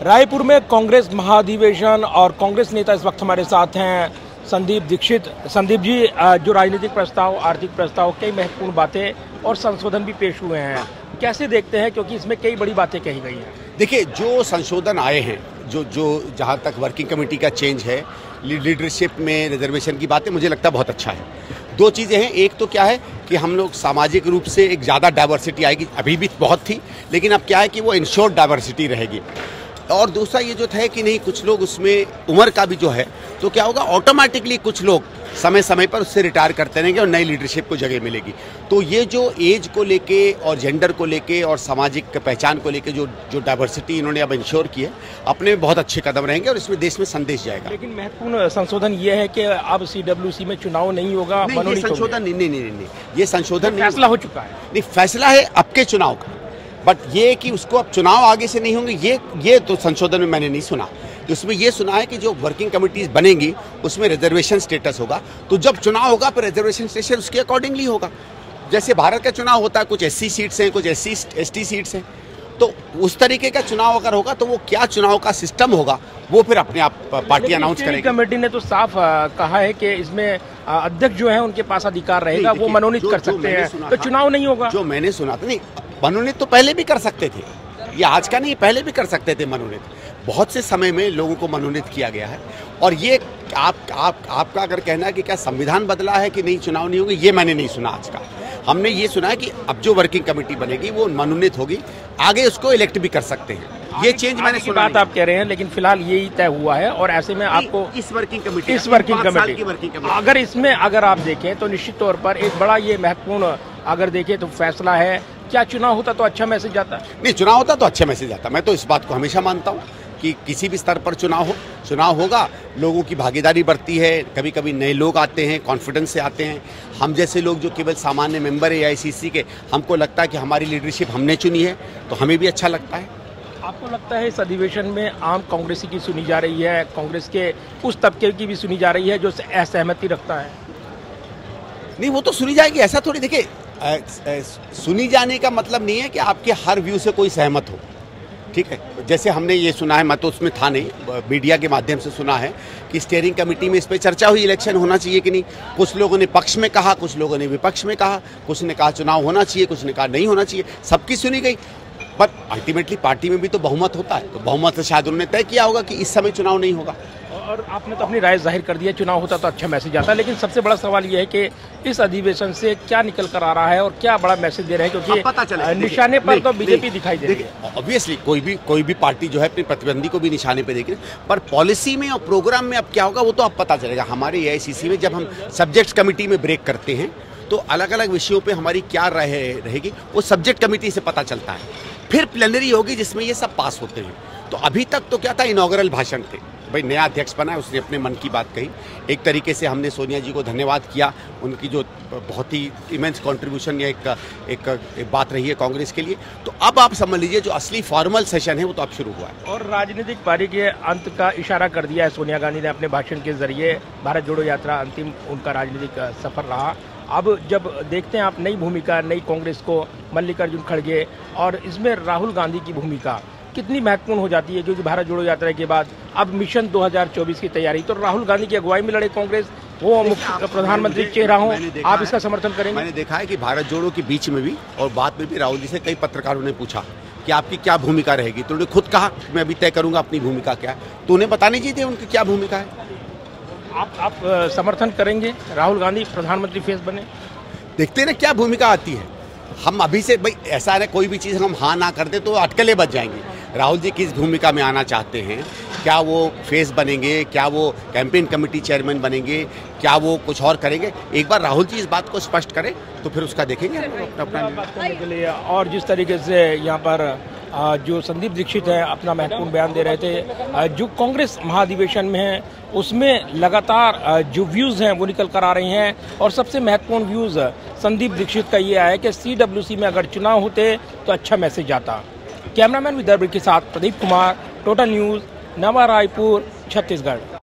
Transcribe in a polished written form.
रायपुर में कांग्रेस महाधिवेशन और कांग्रेस नेता इस वक्त हमारे साथ हैं संदीप दीक्षित। संदीप जी, जो राजनीतिक प्रस्ताव, आर्थिक प्रस्ताव, कई महत्वपूर्ण बातें और संशोधन भी पेश हुए हैं, कैसे देखते हैं? क्योंकि इसमें कई बड़ी बातें कही गई हैं। देखिए, जो संशोधन आए हैं, जो जहाँ तक वर्किंग कमेटी का चेंज है, लीडरशिप में रिजर्वेशन की बातें, मुझे लगता है बहुत अच्छा है। दो चीज़ें हैं, एक तो क्या है कि हम लोग सामाजिक रूप से एक ज़्यादा डाइवर्सिटी आएगी, अभी भी बहुत थी, लेकिन अब क्या है कि वो इंश्योर्ड डाइवर्सिटी रहेगी। और दूसरा ये जो था कि नहीं, कुछ लोग उसमें उम्र का भी जो है, तो क्या होगा, ऑटोमेटिकली कुछ लोग समय समय पर उससे रिटायर करते रहेंगे और नई लीडरशिप को जगह मिलेगी। तो ये जो एज को लेके और जेंडर को लेके और सामाजिक पहचान को लेके जो डाइवर्सिटी इन्होंने अब इंश्योर की है, अपने में बहुत अच्छे कदम रहेंगे और इसमें देश में संदेश जाएगा। लेकिन महत्वपूर्ण संशोधन ये है कि अब CWC में चुनाव नहीं होगा। ये संशोधन नहीं, ये संशोधन फैसला हो चुका है। नहीं, फैसला है अब के चुनाव का, बट ये कि उसको अब चुनाव आगे से नहीं होंगे, ये तो संशोधन में मैंने नहीं सुना। तो उसमें ये सुना है कि जो वर्किंग कमेटीज बनेंगी उसमें रिजर्वेशन स्टेटस होगा, तो जब चुनाव होगा फिर रिजर्वेशन स्टेटस उसके अकॉर्डिंगली होगा। जैसे भारत का चुनाव होता है, कुछ SC सीट्स हैं, कुछ ST सीट्स हैं, तो उस तरीके का चुनाव अगर होगा तो वो क्या चुनाव का सिस्टम होगा वो फिर अपने आप पार्टी अनाउंस करेगी। कमेटी ने तो साफ कहा है कि इसमें अध्यक्ष जो है उनके पास अधिकार रहेगा, वो मनोनीत कर सकते हैं, तो चुनाव नहीं होगा। जो मैंने सुना था, नहीं, मनोनीत तो पहले भी कर सकते थे, ये आज का नहीं, पहले भी कर सकते थे मनोनीत। बहुत से समय में लोगों को मनोनीत किया गया है। और ये आपका अगर कहना है कि क्या संविधान बदला है कि नहीं चुनाव नहीं होंगे, ये मैंने नहीं सुना आज का। हमने ये सुना है कि अब जो वर्किंग कमेटी बनेगी वो मनोनीत होगी, आगे उसको इलेक्ट भी कर सकते हैं। ये चेंज मैंने सुना। बात आप कह रहे हैं, लेकिन फिलहाल यही तय हुआ है। और ऐसे में आपको इस वर्किंग कमेटी अगर इसमें अगर आप देखें तो निश्चित तौर पर एक बड़ा ये महत्वपूर्ण अगर देखें तो फैसला है। क्या चुनाव होता तो अच्छा मैसेज आता? नहीं, चुनाव होता तो अच्छा मैसेज आता। मैं तो इस बात को हमेशा मानता हूँ कि किसी भी स्तर पर चुनाव होगा, लोगों की भागीदारी बढ़ती है, कभी कभी नए लोग आते हैं, कॉन्फिडेंस से आते हैं। हम जैसे लोग जो केवल सामान्य मेंबर है AICC के, हमको लगता है कि हमारी लीडरशिप हमने चुनी है, तो हमें भी अच्छा लगता है। आपको लगता है इस अधिवेशन में आम कांग्रेसी की सुनी जा रही है, कांग्रेस के उस तबके की भी सुनी जा रही है जो असहमति रखता है? नहीं, वो तो सुनी जाएगी, ऐसा थोड़ी। देखिए, सुनी जाने का मतलब नहीं है कि आपके हर व्यू से कोई सहमत हो, ठीक है। जैसे हमने ये सुना है, मैं तो उसमें था नहीं, मीडिया के माध्यम से सुना है कि स्टीयरिंग कमेटी में इस पर चर्चा हुई, इलेक्शन होना चाहिए कि नहीं। कुछ लोगों ने पक्ष में कहा, कुछ लोगों ने विपक्ष में कहा, कुछ ने कहा चुनाव होना चाहिए, कुछ ने कहा नहीं होना चाहिए, सबकी सुनी गई। पर अल्टीमेटली पार्टी में भी तो बहुमत होता है, तो बहुमत से शायद उन्होंने तय किया होगा कि इस समय चुनाव नहीं होगा। और आपने तो अपनी राय जाहिर कर दी है, चुनाव होता तो अच्छा मैसेज आता है। लेकिन सबसे बड़ा सवाल यह है कि इस अधिवेशन से क्या निकल कर आ रहा है और क्या बड़ा मैसेज दे रहे हैं, क्योंकि निशाने पर तो बीजेपी दिखाई दे रही है। ऑब्वियसली कोई भी पार्टी जो है अपने प्रतिद्वंदी को भी निशाने पर देख रही है, पर पॉलिसी में और प्रोग्राम में अब क्या होगा वो तो अब पता चलेगा। हमारे AICC में जब हम सब्जेक्ट कमेटी में ब्रेक करते हैं तो अलग अलग विषयों पर हमारी क्या रहेगी वो सब्जेक्ट कमेटी से पता चलता है। फिर प्लेनरी होगी जिसमें ये सब पास होते हैं। तो अभी तक तो क्या था, इनॉग्रल भाषण थे, भाई नया अध्यक्ष बना है, उसने अपने मन की बात कही। एक तरीके से हमने सोनिया जी को धन्यवाद किया, उनकी जो बहुत ही इमेंस कंट्रीब्यूशन या एक बात रही है कांग्रेस के लिए। तो अब आप समझ लीजिए जो असली फॉर्मल सेशन है वो तो अब शुरू हुआ है। और राजनीतिक पारी के अंत का इशारा कर दिया है सोनिया गांधी ने अपने भाषण के जरिए। भारत जोड़ो यात्रा अंतिम उनका राजनीतिक सफर रहा। अब जब देखते हैं आप नई भूमिका, नई कांग्रेस को, मल्लिकार्जुन खड़गे, और इसमें राहुल गांधी की भूमिका कितनी महत्वपूर्ण हो जाती है, क्योंकि भारत जोड़ो यात्रा के बाद अब मिशन 2024 की तैयारी, तो राहुल गांधी की अगुवाई में लड़े कांग्रेस, वो मुख्य प्रधानमंत्री चेहरा हो, आप इसका समर्थन करेंगे? मैंने देखा है कि भारत जोड़ो के बीच में भी और बाद में भी राहुल जी से कई पत्रकारों ने पूछा कि आपकी क्या भूमिका रहेगी, तो उन्होंने खुद कहा मैं अभी तय करूंगा अपनी भूमिका क्या है। तो उन्हें बतानी चाहिए उनकी क्या भूमिका है। आप समर्थन करेंगे राहुल गांधी प्रधानमंत्री फेस बने? देखते हैं ना क्या भूमिका आती है। हम अभी से भाई ऐसा है, कोई भी चीज़ हम हाँ ना कर दे तो अटकलें बच जाएंगी। राहुल जी किस भूमिका में आना चाहते हैं, क्या वो फेस बनेंगे, क्या वो कैंपेन कमेटी चेयरमैन बनेंगे, क्या वो कुछ और करेंगे, एक बार राहुल जी इस बात को स्पष्ट करें तो फिर उसका देखेंगे अपना बात करने के लिए। और जिस तरीके से यहाँ पर जो संदीप दीक्षित है अपना महत्वपूर्ण बयान दे रहे थे, जो कांग्रेस महाधिवेशन में है उसमें लगातार जो व्यूज़ हैं वो निकल कर आ रही हैं। और सबसे महत्वपूर्ण व्यूज़ संदीप दीक्षित का ये आया कि CWC में अगर चुनाव होते तो अच्छा मैसेज आता। कैमरामैन विदर्भ के साथ प्रदीप कुमार, टोटल न्यूज़, नवा रायपुर, छत्तीसगढ़।